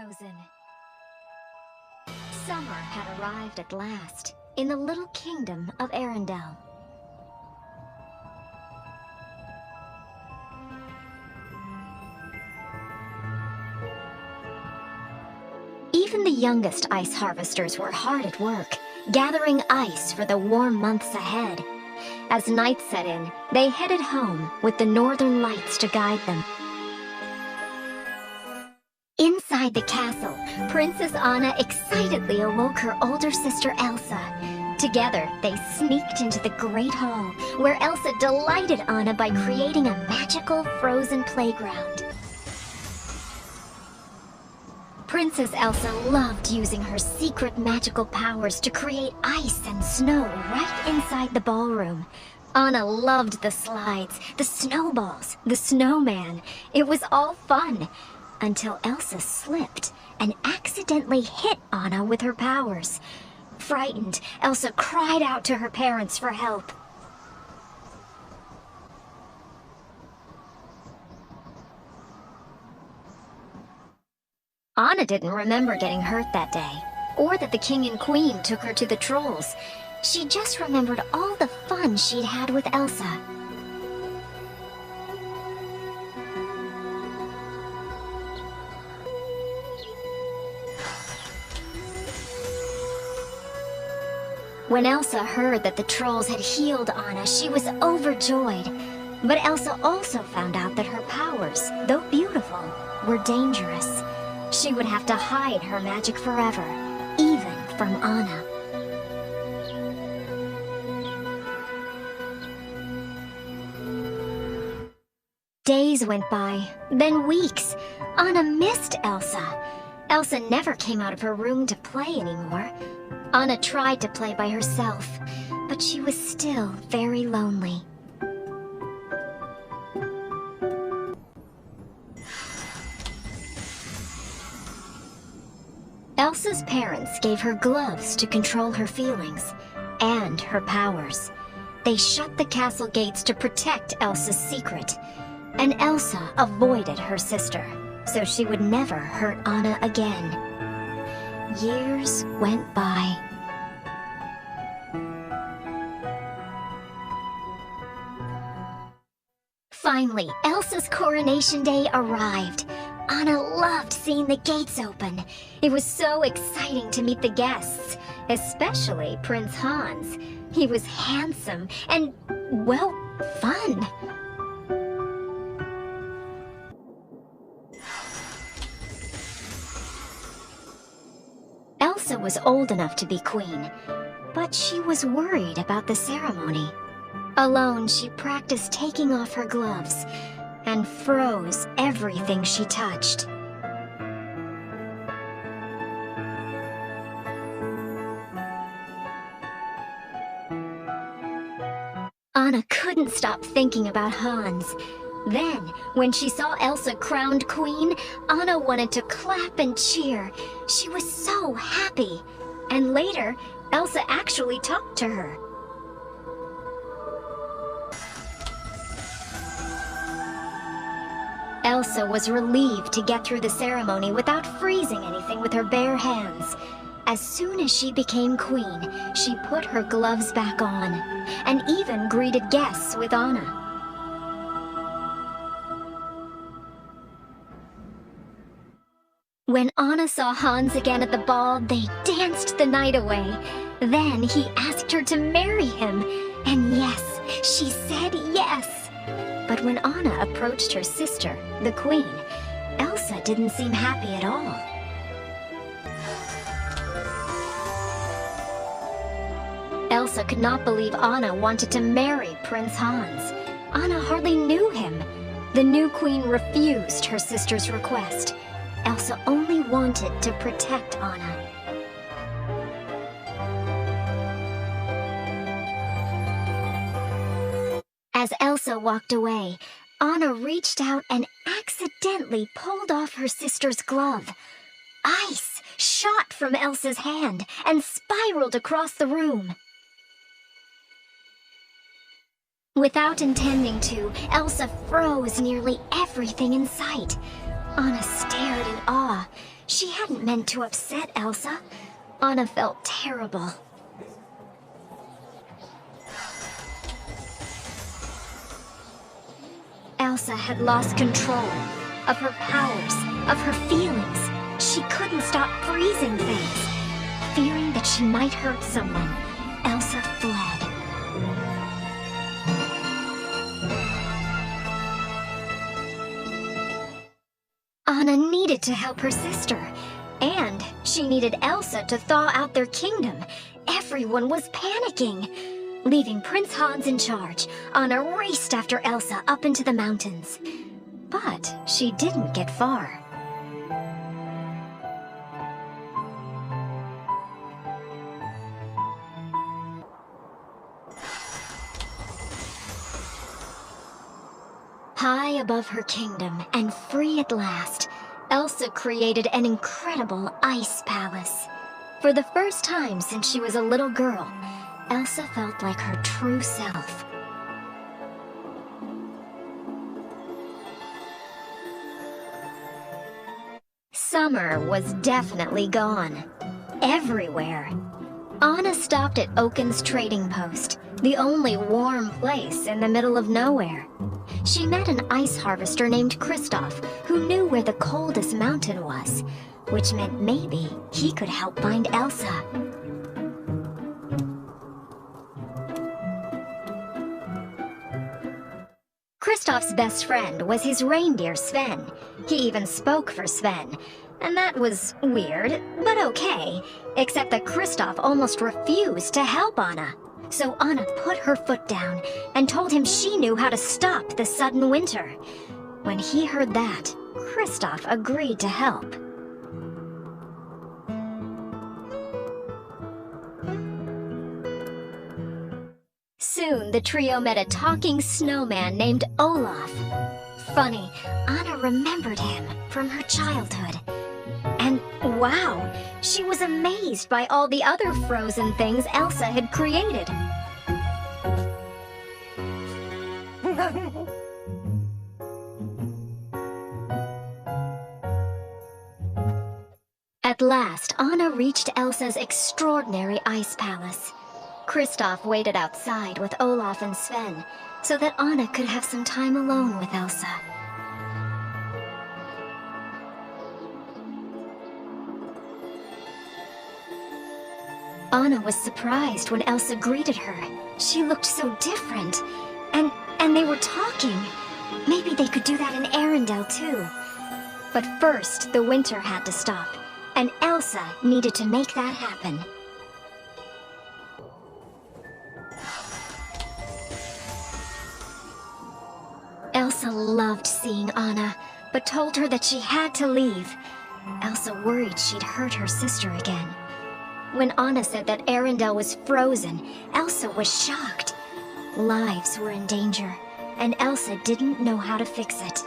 frozen. Summer had arrived at last in the little kingdom of Arendelle. Even the youngest ice harvesters were hard at work, gathering ice for the warm months ahead. As night set in, they headed home with the northern lights to guide them. Inside the castle, Princess Anna excitedly awoke her older sister Elsa. Together, they sneaked into the Great Hall, where Elsa delighted Anna by creating a magical frozen playground. Princess Elsa loved using her secret magical powers to create ice and snow right inside the ballroom. Anna loved the slides, the snowballs, the snowman. It was all fun. Until Elsa slipped and accidentally hit Anna with her powers. Frightened, Elsa cried out to her parents for help. Anna didn't remember getting hurt that day, or that the king and queen took her to the trolls. She just remembered all the fun she'd had with Elsa. When Elsa heard that the trolls had healed Anna, she was overjoyed. But Elsa also found out that her powers, though beautiful, were dangerous. She would have to hide her magic forever, even from Anna. Days went by, then weeks. Anna missed Elsa. Elsa never came out of her room to play anymore. Anna tried to play by herself, but she was still very lonely. Elsa's parents gave her gloves to control her feelings and her powers. They shut the castle gates to protect Elsa's secret, and Elsa avoided her sister, so she would never hurt Anna again. Years went by. Finally, Elsa's coronation day arrived. Anna loved seeing the gates open. It was so exciting to meet the guests, especially Prince Hans. He was handsome and, well, fun. Elsa was old enough to be queen, but she was worried about the ceremony. Alone, she practiced taking off her gloves and froze everything she touched. Anna couldn't stop thinking about Hans. Then, when she saw Elsa crowned queen, Anna wanted to clap and cheer. She was so happy. And later, Elsa actually talked to her. Elsa was relieved to get through the ceremony without freezing anything with her bare hands. As soon as she became queen, she put her gloves back on, and even greeted guests with Anna. When Anna saw Hans again at the ball, they danced the night away. Then he asked her to marry him, and yes, she said yes. But when Anna approached her sister, the queen, Elsa didn't seem happy at all. Elsa could not believe Anna wanted to marry Prince Hans. Anna hardly knew him. The new queen refused her sister's request. Elsa only wanted to protect Anna. As Elsa walked away, Anna reached out and accidentally pulled off her sister's glove. Ice shot from Elsa's hand and spiraled across the room. Without intending to, Elsa froze nearly everything in sight. Anna stared in awe. She hadn't meant to upset Elsa. Anna felt terrible. Elsa had lost control of her powers, of her feelings. She couldn't stop freezing things. Fearing that she might hurt someone, Elsa fled. Anna needed to help her sister, and she needed Elsa to thaw out their kingdom. Everyone was panicking. Leaving Prince Hans in charge, Anna raced after Elsa up into the mountains. But she didn't get far. High above her kingdom, and free at last, Elsa created an incredible ice palace. For the first time since she was a little girl, Elsa felt like her true self. Summer was definitely gone. Everywhere. Anna stopped at Oaken's trading post, the only warm place in the middle of nowhere. She met an ice harvester named Kristoff, who knew where the coldest mountain was, which meant maybe he could help find Elsa. Kristoff's best friend was his reindeer Sven. He even spoke for Sven. And that was weird, but okay, except that Kristoff almost refused to help Anna. So Anna put her foot down and told him she knew how to stop the sudden winter. When he heard that, Kristoff agreed to help. Soon the trio met a talking snowman named Olaf. Funny, Anna remembered him from her childhood. And wow, she was amazed by all the other frozen things Elsa had created. At last, Anna reached Elsa's extraordinary ice palace. Kristoff waited outside with Olaf and Sven so that Anna could have some time alone with Elsa. Anna was surprised when Elsa greeted her. She looked so different. And they were talking. Maybe they could do that in Arendelle too. But first, the winter had to stop, and Elsa needed to make that happen. Elsa loved seeing Anna, but told her that she had to leave. Elsa worried she'd hurt her sister again. When Anna said that Arendelle was frozen, Elsa was shocked. Lives were in danger, and Elsa didn't know how to fix it.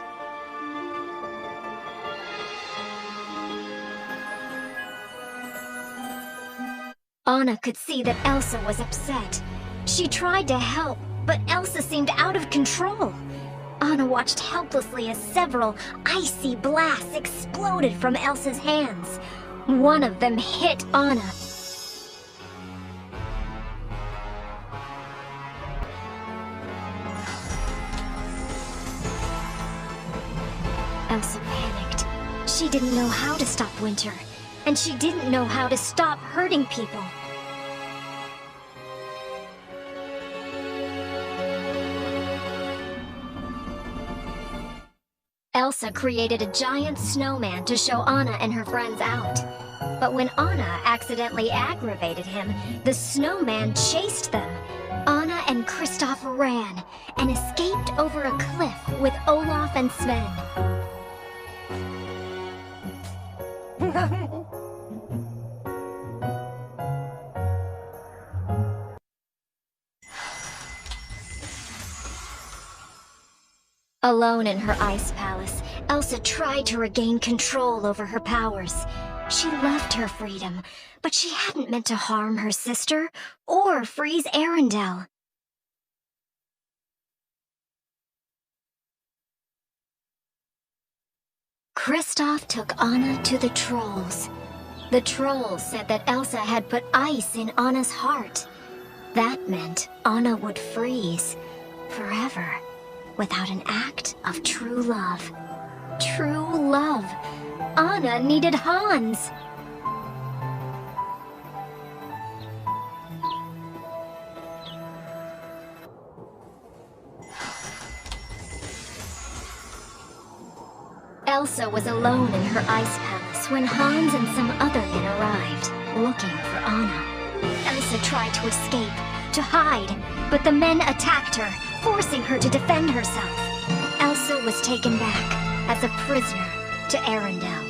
Anna could see that Elsa was upset. She tried to help, but Elsa seemed out of control. Anna watched helplessly as several icy blasts exploded from Elsa's hands. One of them hit Anna. Elsa panicked. She didn't know how to stop winter, and she didn't know how to stop hurting people. Elsa created a giant snowman to show Anna and her friends out. But when Anna accidentally aggravated him, the snowman chased them. Anna and Kristoff ran and escaped over a cliff with Olaf and Sven. Alone in her ice palace, Elsa tried to regain control over her powers. She loved her freedom, but she hadn't meant to harm her sister or freeze Arendelle. Kristoff took Anna to the trolls. The trolls said that Elsa had put ice in Anna's heart. That meant Anna would freeze forever without an act of true love. True love. Anna needed Hans. Elsa was alone in her ice palace when Hans and some other men arrived, looking for Anna. Elsa tried to escape, to hide, but the men attacked her, forcing her to defend herself. Elsa was taken back as a prisoner to Arendelle.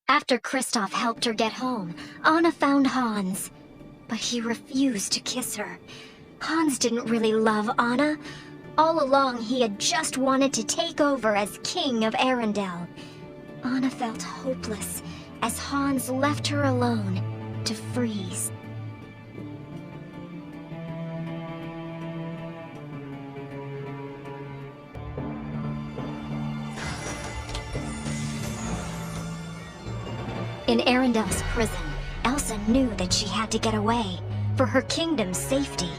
After Kristoff helped her get home, Anna found Hans, but he refused to kiss her. Hans didn't really love Anna. All along, he had just wanted to take over as king of Arendelle. Anna felt hopeless as Hans left her alone to freeze. In Arendelle's prison, Elsa knew that she had to get away for her kingdom's safety.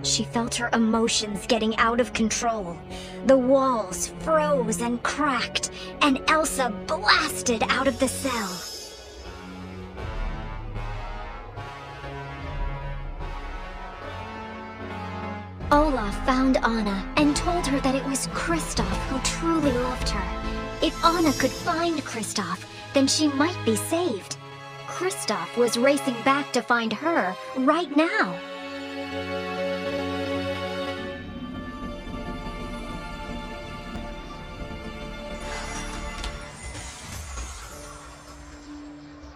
She felt her emotions getting out of control. The walls froze and cracked, and Elsa blasted out of the cell. Olaf found Anna and told her that it was Kristoff who truly loved her. If Anna could find Kristoff, then she might be saved. Kristoff was racing back to find her right now.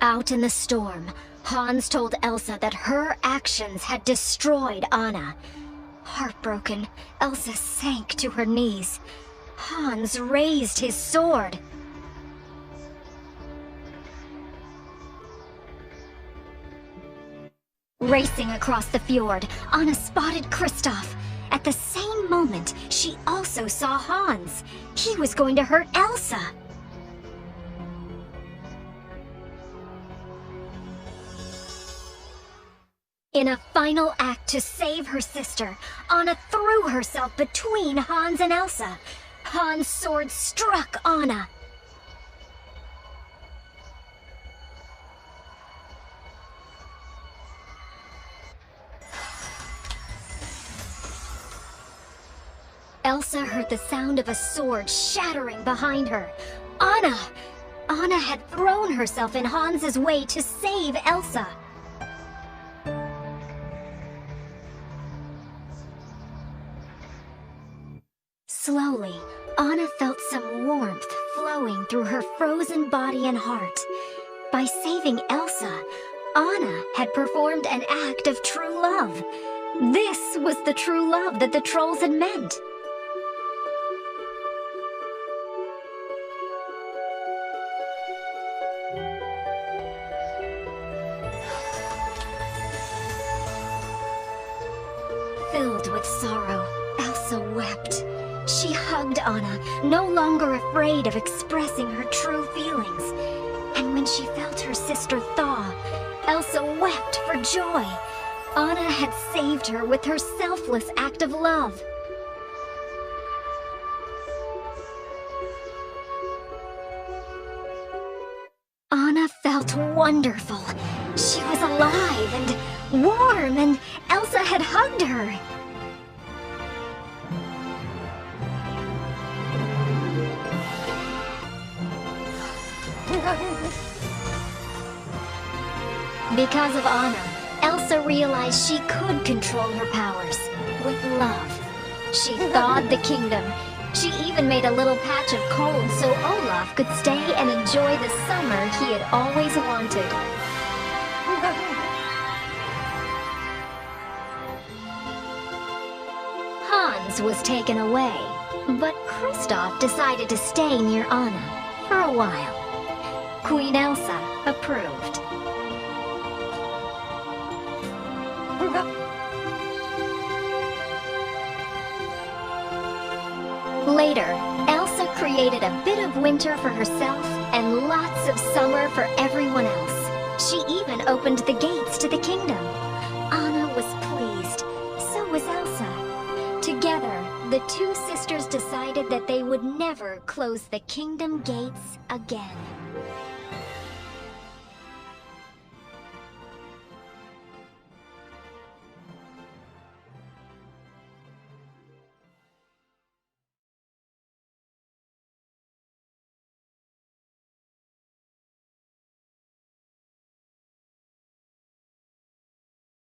Out in the storm, Hans told Elsa that her actions had destroyed Anna. Heartbroken, Elsa sank to her knees. Hans raised his sword. Racing across the fjord, Anna spotted Kristoff. At the same moment, she also saw Hans. He was going to hurt Elsa. In a final act to save her sister, Anna threw herself between Hans and Elsa. Hans' sword struck Anna. Elsa heard the sound of a sword shattering behind her. Anna! Anna had thrown herself in Hans's way to save Elsa. Slowly, Anna felt some warmth flowing through her frozen body and heart. By saving Elsa, Anna had performed an act of true love. This was the true love that the trolls had meant. Filled with sorrow, Elsa wept. She hugged Anna, no longer afraid of expressing her true feelings. And when she felt her sister thaw, Elsa wept for joy. Anna had saved her with her selfless act of love. Anna felt wonderful. She was alive and warm, and Elsa had hugged her. Because of Anna, Elsa realized she could control her powers with love. She thawed the kingdom. She even made a little patch of cold so Olaf could stay and enjoy the summer he had always wanted. Hans was taken away, but Kristoff decided to stay near Anna for a while. Queen Elsa approved. Later, Elsa created a bit of winter for herself and lots of summer for everyone else. She even opened the gates to the kingdom. Anna was pleased. So was Elsa. Together, the two sisters decided that they would never close the kingdom gates again.